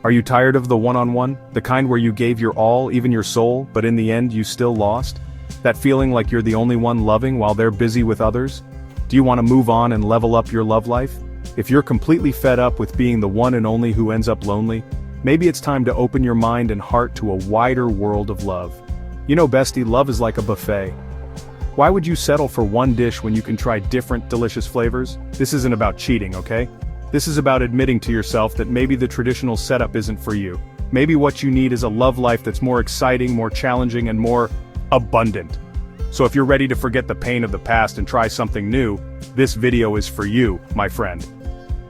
Are you tired of the one-on-one? The kind where you gave your all, even your soul, but in the end you still lost? That feeling like you're the only one loving while they're busy with others? Do you want to move on and level up your love life? If you're completely fed up with being the one and only who ends up lonely, maybe it's time to open your mind and heart to a wider world of love. You know, bestie, love is like a buffet. Why would you settle for one dish when you can try different delicious flavors? This isn't about cheating, okay? This is about admitting to yourself that maybe the traditional setup isn't for you. Maybe what you need is a love life that's more exciting, more challenging, and more abundant. So if you're ready to forget the pain of the past and try something new, this video is for you, my friend.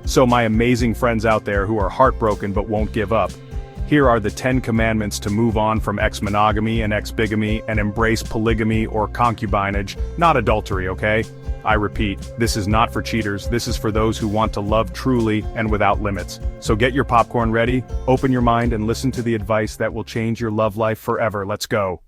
So my amazing friends out there who are heartbroken but won't give up, here are the 10 commandments to move on from ex-monogamy and ex-bigamy and embrace polygamy or concubinage, not adultery, okay? I repeat, this is not for cheaters, this is for those who want to love truly and without limits. So get your popcorn ready, open your mind and listen to the advice that will change your love life forever. Let's go.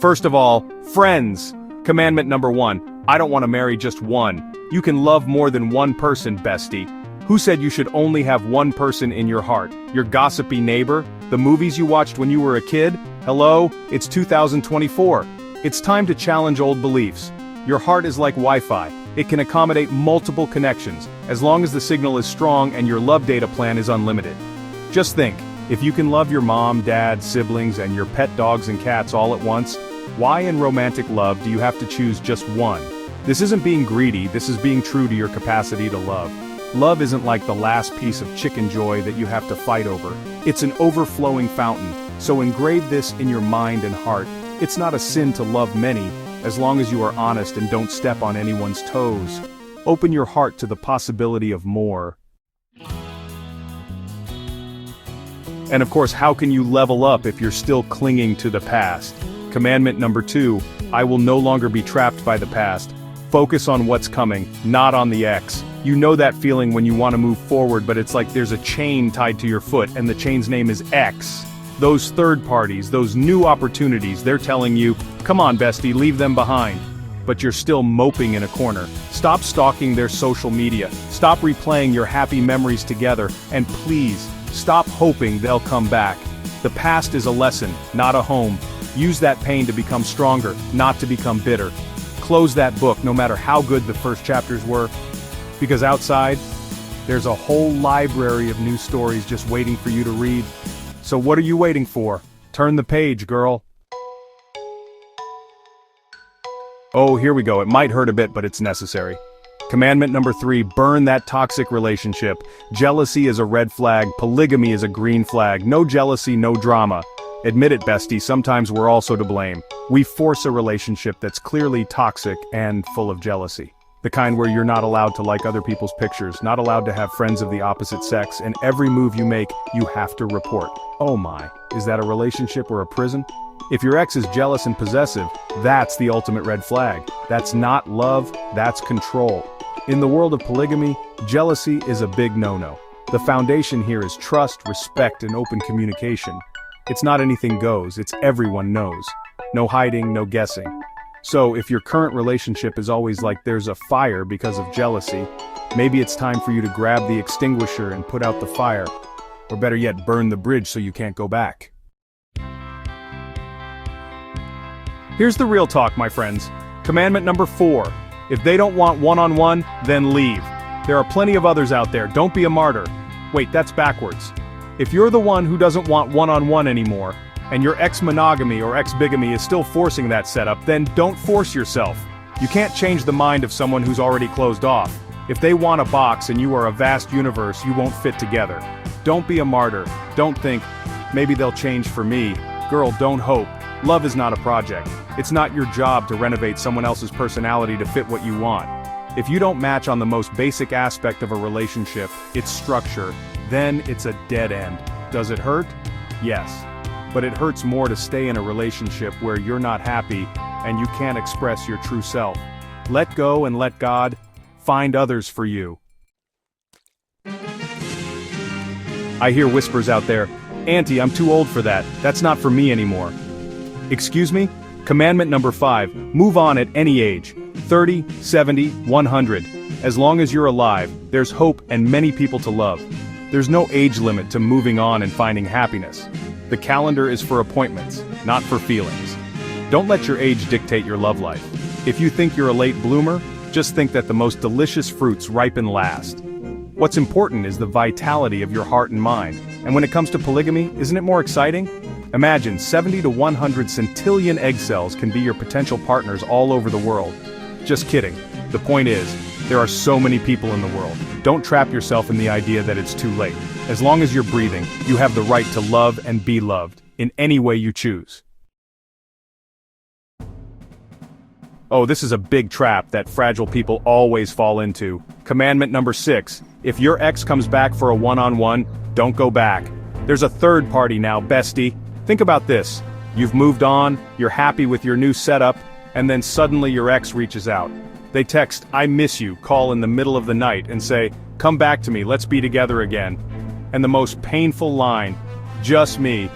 First of all, friends. Commandment number 1, I don't want to marry just one. You can love more than one person, bestie. Who said you should only have one person in your heart? Your gossipy neighbor? The movies you watched when you were a kid? Hello, it's 2024. It's time to challenge old beliefs. Your heart is like Wi-Fi. It can accommodate multiple connections, as long as the signal is strong and your love data plan is unlimited. Just think, if you can love your mom, dad, siblings, and your pet dogs and cats all at once, why in romantic love do you have to choose just one? This isn't being greedy, this is being true to your capacity to love. Love isn't like the last piece of chicken joy that you have to fight over. It's an overflowing fountain, so engrave this in your mind and heart. It's not a sin to love many, as long as you are honest and don't step on anyone's toes. Open your heart to the possibility of more. And of course, how can you level up if you're still clinging to the past? Commandment number 2, I will no longer be trapped by the past. Focus on what's coming, not on the ex. You know that feeling when you want to move forward, but it's like there's a chain tied to your foot and the chain's name is X. Those third parties, those new opportunities, they're telling you, come on bestie, leave them behind. But you're still moping in a corner. Stop stalking their social media. Stop replaying your happy memories together, and please, stop hoping they'll come back. The past is a lesson, not a home. Use that pain to become stronger, not to become bitter. Close that book no matter how good the first chapters were. Because outside, there's a whole library of new stories just waiting for you to read. So what are you waiting for? Turn the page, girl. Oh, here we go. It might hurt a bit, but it's necessary. Commandment number 3, burn that toxic relationship. Jealousy is a red flag, polygamy is a green flag. No jealousy, no drama. Admit it, bestie, sometimes we're also to blame. We force a relationship that's clearly toxic and full of jealousy. The kind where you're not allowed to like other people's pictures, not allowed to have friends of the opposite sex, and every move you make, you have to report. Oh my, is that a relationship or a prison? If your ex is jealous and possessive, that's the ultimate red flag. That's not love, that's control. In the world of polygamy, jealousy is a big no-no. The foundation here is trust, respect, and open communication. It's not anything goes, it's everyone knows. No hiding, no guessing. So if your current relationship is always like there's a fire because of jealousy, maybe it's time for you to grab the extinguisher and put out the fire. Or better yet, burn the bridge so you can't go back. Here's the real talk, my friends. Commandment number 4. If they don't want one-on-one, then leave. There are plenty of others out there, don't be a martyr. Wait, that's backwards. If you're the one who doesn't want one-on-one anymore, and your ex-monogamy or ex-bigamy is still forcing that setup, then don't force yourself. You can't change the mind of someone who's already closed off. If they want a box and you are a vast universe, you won't fit together. Don't be a martyr. Don't think, maybe they'll change for me. Girl, don't hope. Love is not a project. It's not your job to renovate someone else's personality to fit what you want. If you don't match on the most basic aspect of a relationship, its structure, then it's a dead end. Does it hurt? Yes. But it hurts more to stay in a relationship where you're not happy and you can't express your true self. Let go and let God find others for you. I hear whispers out there, Auntie, I'm too old for that. That's not for me anymore. Excuse me? Commandment number 5, move on at any age. 30, 70, 100. As long as you're alive, there's hope and many people to love. There's no age limit to moving on and finding happiness. The calendar is for appointments, not for feelings. Don't let your age dictate your love life. If you think you're a late bloomer, just think that the most delicious fruits ripen last. What's important is the vitality of your heart and mind. And when it comes to polygamy, isn't it more exciting? Imagine 70 to 100 centillion egg cells can be your potential partners all over the world. Just kidding. The point is, there are so many people in the world. Don't trap yourself in the idea that it's too late. As long as you're breathing, you have the right to love and be loved, in any way you choose. Oh, this is a big trap that fragile people always fall into. Commandment number 6, if your ex comes back for a one-on-one, don't go back. There's a third party now, bestie. Think about this. You've moved on, you're happy with your new setup, and then suddenly your ex reaches out. They text, "I miss you," call in the middle of the night and say, "Come back to me, let's be together again." And the most painful line, just me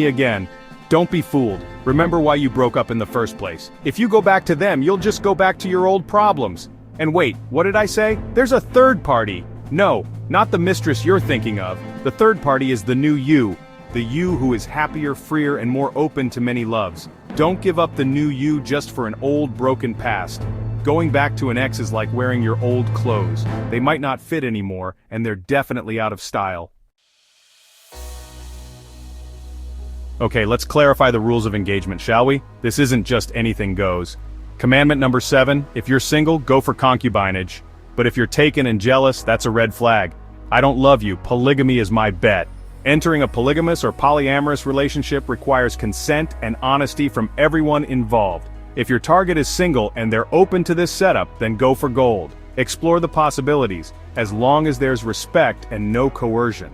again. Don't be fooled. Remember why you broke up in the first place. If you go back to them, you'll just go back to your old problems. And wait, what did I say? There's a third party. No, not the mistress you're thinking of. The third party is the new you. The you who is happier, freer, and more open to many loves. Don't give up the new you just for an old broken past. Going back to an ex is like wearing your old clothes. They might not fit anymore, and they're definitely out of style. Okay, let's clarify the rules of engagement, shall we? This isn't just anything goes. Commandment number 7, if you're single, go for concubinage. But if you're taken and jealous, that's a red flag. I don't love you, polygamy is my bet. Entering a polygamous or polyamorous relationship requires consent and honesty from everyone involved. If your target is single and they're open to this setup, then go for gold. Explore the possibilities, as long as there's respect and no coercion.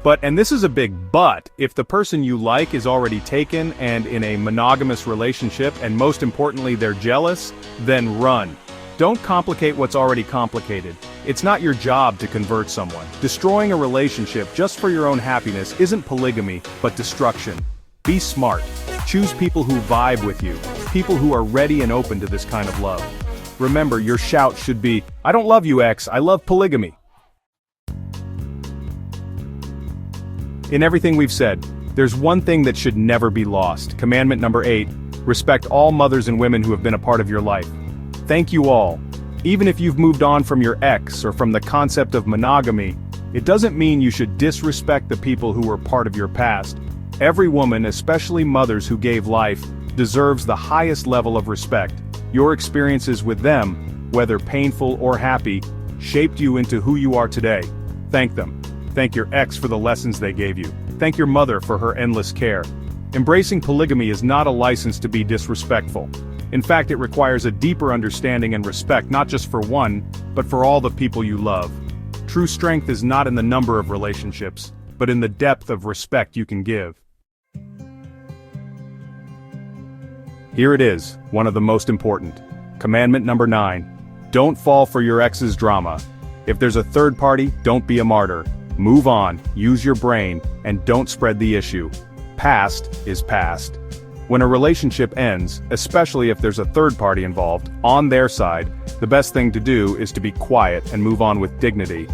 But, and this is a big but, if the person you like is already taken and in a monogamous relationship, and most importantly they're jealous, then run. Don't complicate what's already complicated. It's not your job to convert someone. Destroying a relationship just for your own happiness isn't polygamy, but destruction. Be smart. Choose people who vibe with you, people who are ready and open to this kind of love. Remember, your shout should be, "I don't love you, ex, I love polygamy." In everything we've said, there's one thing that should never be lost. Commandment number 8, respect all mothers and women who have been a part of your life. Thank you all. Even if you've moved on from your ex or from the concept of monogamy, it doesn't mean you should disrespect the people who were part of your past. Every woman, especially mothers who gave life, deserves the highest level of respect. Your experiences with them, whether painful or happy, shaped you into who you are today. Thank them. Thank your ex for the lessons they gave you. Thank your mother for her endless care. Embracing polygamy is not a license to be disrespectful. In fact, it requires a deeper understanding and respect not just for one, but for all the people you love. True strength is not in the number of relationships, but in the depth of respect you can give. Here it is, one of the most important. Commandment number 9. Don't fall for your ex's drama. If there's a third party, don't be a martyr. Move on, use your brain, and don't spread the issue. Past is past. When a relationship ends, especially if there's a third party involved, on their side, the best thing to do is to be quiet and move on with dignity.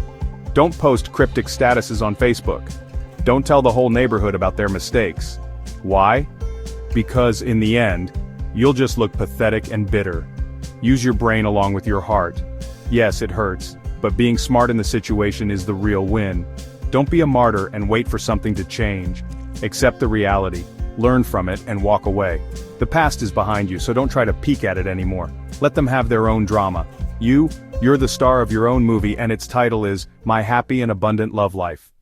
Don't post cryptic statuses on Facebook. Don't tell the whole neighborhood about their mistakes. Why? Because in the end, you'll just look pathetic and bitter. Use your brain along with your heart. Yes, it hurts, but being smart in the situation is the real win. Don't be a martyr and wait for something to change. Accept the reality. Learn from it and walk away. The past is behind you, so don't try to peek at it anymore. Let them have their own drama. You're the star of your own movie, and its title is My Happy and Abundant Love Life.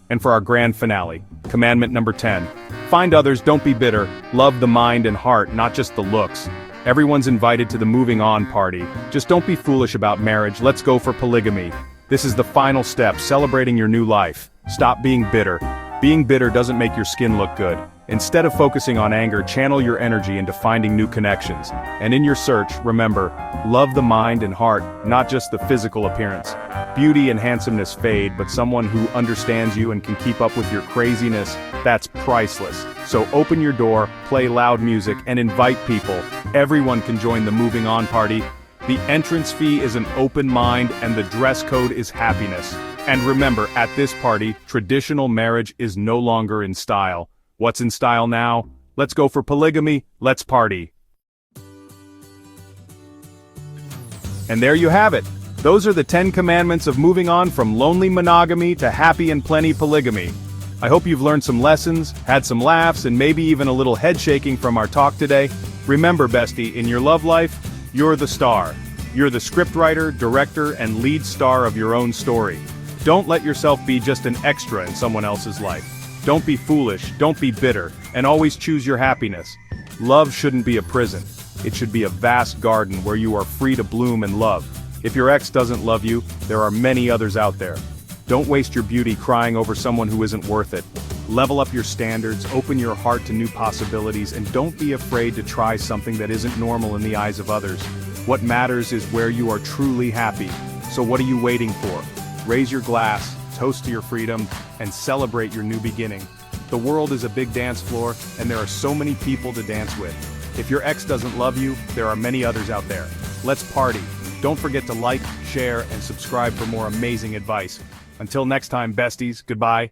And for our grand finale, commandment number 10. Find others, don't be bitter. Love the mind and heart, not just the looks. Everyone's invited to the moving on party. Just don't be foolish about marriage, let's go for polygamy. This is the final step, celebrating your new life. Stop being bitter. Being bitter doesn't make your skin look good. Instead of focusing on anger, channel your energy into finding new connections. And in your search, remember, love the mind and heart, not just the physical appearance. Beauty and handsomeness fade, but someone who understands you and can keep up with your craziness, that's priceless. So open your door, play loud music, and invite people. Everyone can join the moving on party. The entrance fee is an open mind and the dress code is happiness. And remember, at this party, traditional marriage is no longer in style. What's in style now? Let's go for polygamy, let's party. And there you have it. Those are the 10 commandments of moving on from lonely monogamy to happy and plenty polygamy. I hope you've learned some lessons, had some laughs, and maybe even a little head shaking from our talk today. Remember, bestie, in your love life, you're the star. You're the scriptwriter, director, and lead star of your own story. Don't let yourself be just an extra in someone else's life. Don't be foolish, don't be bitter, and always choose your happiness. Love shouldn't be a prison. It should be a vast garden where you are free to bloom and love. If your ex doesn't love you, there are many others out there. Don't waste your beauty crying over someone who isn't worth it. Level up your standards, open your heart to new possibilities, and don't be afraid to try something that isn't normal in the eyes of others. What matters is where you are truly happy. So what are you waiting for? Raise your glass, toast to your freedom, and celebrate your new beginning. The world is a big dance floor, and there are so many people to dance with. If your ex doesn't love you, there are many others out there. Let's party. Don't forget to like, share, and subscribe for more amazing advice. Until next time, besties, goodbye.